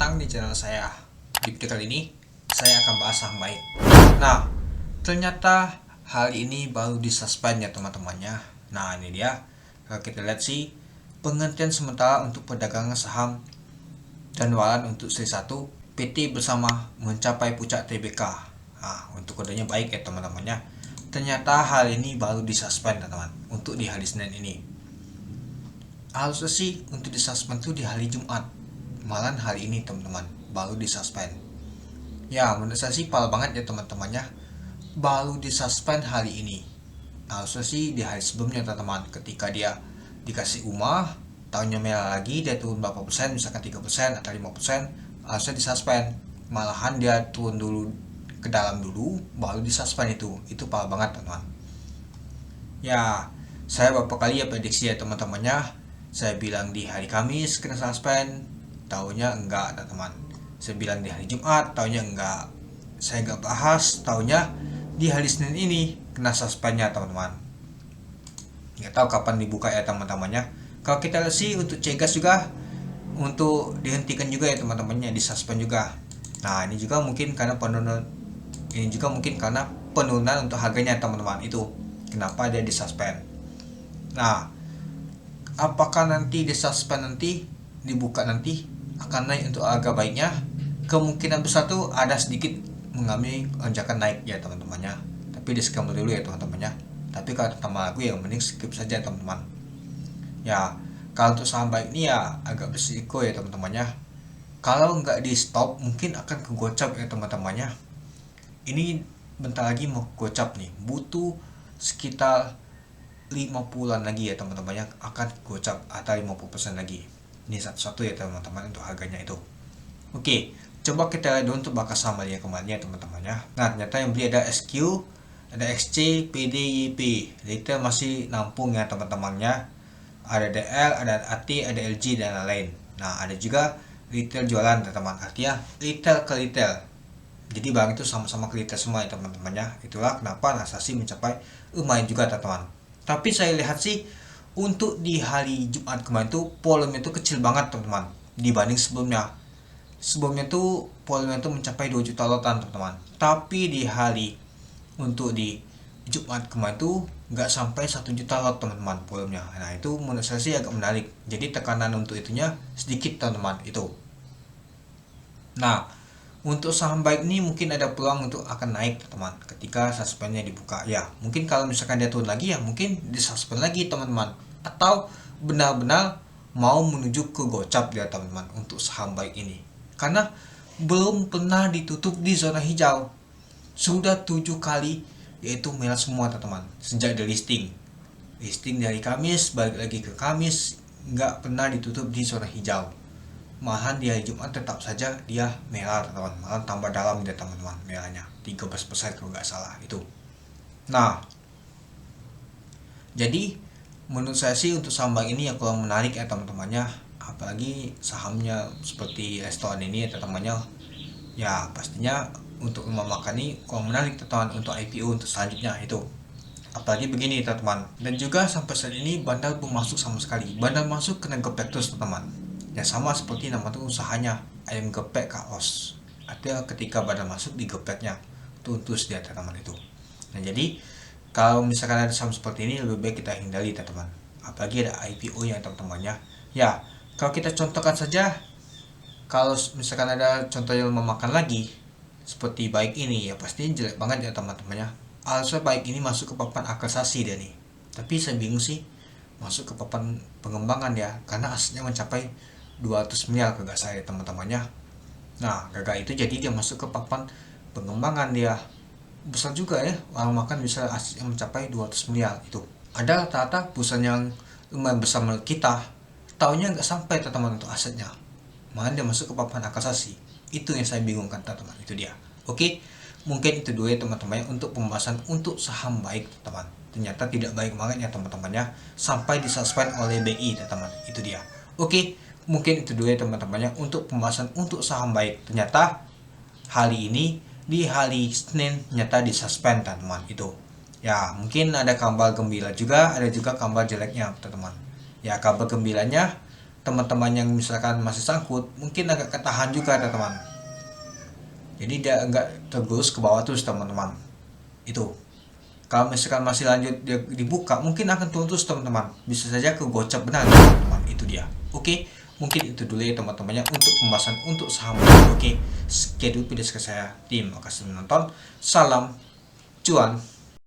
datang di channel saya. Di video kali ini saya akan bahas saham baik. Nah, ternyata hal ini baru disuspend ya teman-temannya. Nah, ini dia. Kalau kita lihat sih, penghentian sementara untuk perdagangan saham Janwalan untuk seri 1 PT Bersama mencapai puncak TBK. Nah, untuk kodenya baik ya teman-temannya. Ternyata hal ini baru disuspend teman-teman untuk di hari Senin ini. Harusnya sih untuk disuspend tuh di hari Jumat, malah hari ini teman-teman baru disuspend. Ya menurut saya sih parah banget ya teman-temannya, baru disuspend hari ini. Harusnya sih di hari sebelumnya teman-teman, ketika dia dikasih umah tahunnya merah lagi, dia turun berapa persen, misalkan 3% atau 5%, harusnya disuspend. Malahan dia turun dulu ke dalam dulu baru disuspend. Itu parah banget teman-teman. Ya saya beberapa kali ya prediksi ya teman-temannya, saya bilang di hari Kamis kena suspend, taunya enggak teman-teman. Saya bilang di hari Jumat, taunya enggak. Saya enggak bahas, taunya di hari Senin ini kena suspendnya teman-teman. Nggak tahu kapan dibuka ya teman-temannya. Kalau kita lihat sih untuk Cegas juga untuk dihentikan juga ya teman-temannya, disuspend juga. Nah ini juga mungkin karena penurunan, untuk harganya teman-teman. Itu kenapa dia disuspend. Nah, apakah nanti disuspend nanti dibuka nanti akan naik untuk harga baiknya? Kemungkinan besar tuh ada sedikit mengalami lonjakan naik ya teman-temannya. Tapi disclaimer dulu ya teman-temannya. Tapi kalau teman aku ya mending skip saja teman-teman. Ya, kalau untuk saham baik ini ya agak berisiko ya teman-temannya. Kalau nggak di stop mungkin akan kegocap ya teman-temannya. Ini bentar lagi mau gocap nih, butuh sekitar 50-an lagi ya teman-temannya akan gocap atau 50% lagi. Ini satu-satu ya teman-teman untuk harganya itu. Oke, coba kita lihat dulu untuk bakas saham ya kemarin ya teman-temannya. Nah ternyata yang beli ada SQ, ada XC, PD, YP. Retail masih nampung ya teman-temannya. Ada DL, ada AT, ada LG dan lain-lain. Nah ada juga retail jualan teman-teman, artinya retail ke retail. Jadi barang itu sama-sama ke retail semua ya teman-temannya. Itulah kenapa transaksi mencapai lumayan juga teman-teman. Tapi saya lihat sih untuk di hari Jumat kemarin tuh volume itu kecil banget teman-teman dibanding sebelumnya. Sebelumnya tuh volume itu mencapai 2 juta lotan teman-teman. Tapi di hari untuk di Jumat kemarin tuh nggak sampai 1 juta lot teman-teman volumenya. Nah itu menurut saya sih agak menarik. Jadi tekanan untuk itunya sedikit teman-teman itu. Nah untuk saham baik ini mungkin ada peluang untuk akan naik teman ketika suspendnya dibuka ya. Mungkin kalau misalkan dia turun lagi ya mungkin disuspend lagi teman-teman, atau benar-benar mau menuju ke gocap ya teman-teman untuk saham baik ini, karena belum pernah ditutup di zona hijau. Sudah 7 kali yaitu merah semua teman-teman sejak di listing dari Kamis balik lagi ke Kamis, nggak pernah ditutup di zona hijau. Malahan di hari Jumat tetap saja dia merah teman-teman, malah tambah dalam dia teman-teman merahnya 13% kalau nggak salah itu. Nah jadi menurut saya sih untuk saham bank ini ya kurang menarik ya teman-temannya, apalagi sahamnya seperti restoran ini ya teman-temannya. Ya pastinya untuk rumah makan ini kurang menarik teman-teman untuk IPO untuk selanjutnya itu. Apalagi begini teman-teman, dan juga sampai saat ini bandar belum masuk sama sekali. Bandar masuk kena gepek terus teman-teman. Ya sama seperti nama tuh usahanya, ayam gepek kaos. Ada ketika bandar masuk digepeknya tuntus dia teman-teman itu. Nah jadi kalau misalkan ada saham seperti ini lebih baik kita hindari teman-teman. Apalagi ada IPO yang teman-temannya. Ya kalau kita contohkan saja, kalau misalkan ada contoh yang memakan lagi seperti baik ini ya pasti jelek banget ya teman-temannya. Harusnya baik ini masuk ke papan akasasi dia nih. Tapi saya bingung sih masuk ke papan pengembangan ya, karena asetnya mencapai 200 miliar kagak saya teman-temannya. Nah gagal itu jadi dia masuk ke papan pengembangan dia. Besar juga ya, orang makan bisa aset yang mencapai 200 miliar itu. Ada rata-rata perusahaan yang lumayan besar menurut kita, tahunnya nggak sampai teman-teman untuk asetnya, malah dia masuk ke papan akasasi. Itu yang saya bingungkan teman-teman, itu dia. Oke, mungkin itu dulu ya teman-teman untuk pembahasan untuk saham baik teman-teman. Ternyata tidak baik banget ya teman-temannya, sampai disuspend oleh BI teman-teman, itu dia. Oke, mungkin itu dulu ya teman-temannya untuk pembahasan untuk saham baik. Ternyata hari ini di hari Senin nyata disuspend teman-teman itu. Ya mungkin ada kabar gembira juga, ada juga kabar jeleknya teman-teman. Ya kabar gembiranya teman-teman yang misalkan masih sangkut mungkin agak ketahan juga teman-teman. Jadi dia enggak tergerus ke bawah terus teman-teman. Itu. Kalau misalkan masih lanjut dia dibuka mungkin akan turun terus teman-teman. Bisa saja ke gocap benar teman-teman. Itu dia. Oke, mungkin itu dulu ya teman-temannya untuk pembahasan untuk saham. Oke, sekian dulu video saya. Terima kasih menonton. Salam cuan.